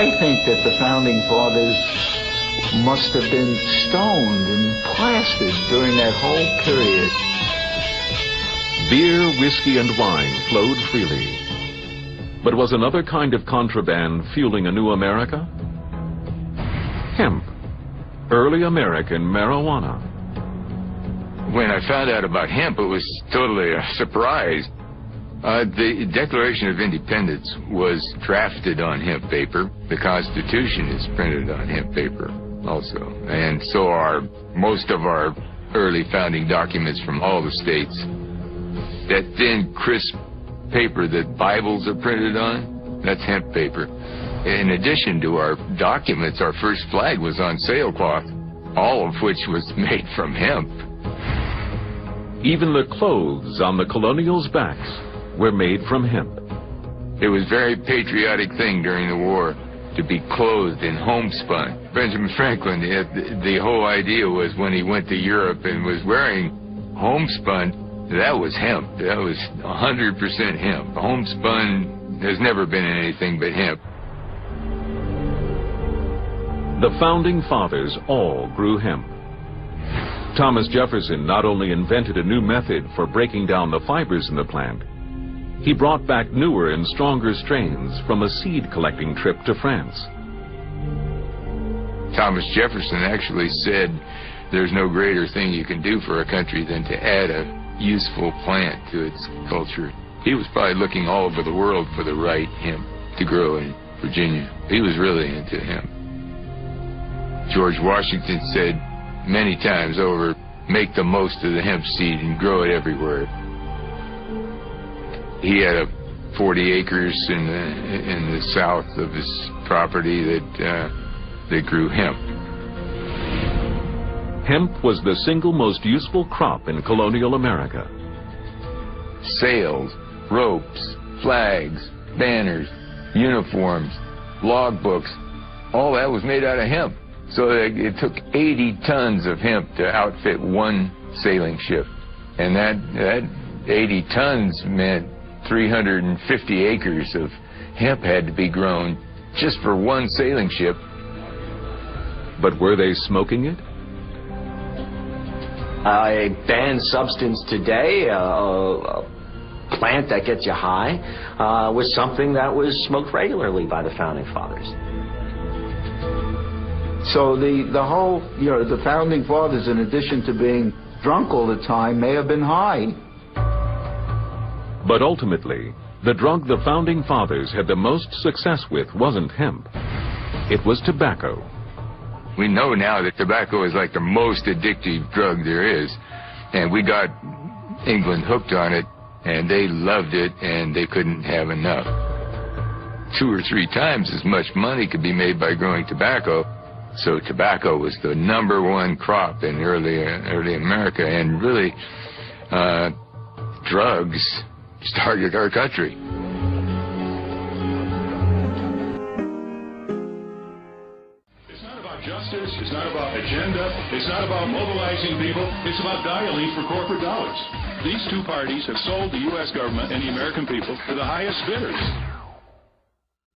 I think that the Founding Fathers must have been stoned and plastered during that whole period. Beer, whiskey, and wine flowed freely. But was another kind of contraband fueling a new America? Hemp, early American marijuana. When I found out about hemp, it was totally a surprise. The Declaration of Independence was drafted on hemp paper. The Constitution is printed on hemp paper also. And so are most of our early founding documents from all the states. That thin, crisp paper that Bibles are printed on, that's hemp paper. In addition to our documents, our first flag was on sailcloth, all of which was made from hemp. Even the clothes on the colonials' backs were made from hemp. It was a very patriotic thing during the war to be clothed in homespun. Benjamin Franklin, the whole idea was when he went to Europe and was wearing homespun, that was hemp. That was 100% hemp. Homespun has never been anything but hemp. The Founding Fathers all grew hemp. Thomas Jefferson not only invented a new method for breaking down the fibers in the plant, he brought back newer and stronger strains from a seed collecting trip to France. Thomas Jefferson actually said there's no greater thing you can do for a country than to add a useful plant to its culture. He was probably looking all over the world for the right hemp to grow in Virginia. He was really into hemp. George Washington said many times over, make the most of the hemp seed and grow it everywhere. He had 40 acres in the south of his property that grew hemp. Hemp was the single most useful crop in colonial America. Sails, ropes, flags, banners, uniforms, logbooks, all that was made out of hemp. So it took 80 tons of hemp to outfit one sailing ship. And that 80 tons meant 350 acres of hemp had to be grown just for one sailing ship. But were they smoking it? A banned substance today, a plant that gets you high, was something that was smoked regularly by the Founding Fathers. So the whole, the Founding Fathers, in addition to being drunk all the time, may have been high. But ultimately, the drug the Founding Fathers had the most success with wasn't hemp. It was tobacco. We know now that tobacco is like the most addictive drug there is. And we got England hooked on it, and they loved it, and they couldn't have enough. 2 or 3 times as much money could be made by growing tobacco. So tobacco was the #1 crop in early America, and really, drugs started our country. It's not about justice, it's not about agenda, it's not about mobilizing people, it's about dialing for corporate dollars. These two parties have sold the U.S. government and the American people to the highest bidders.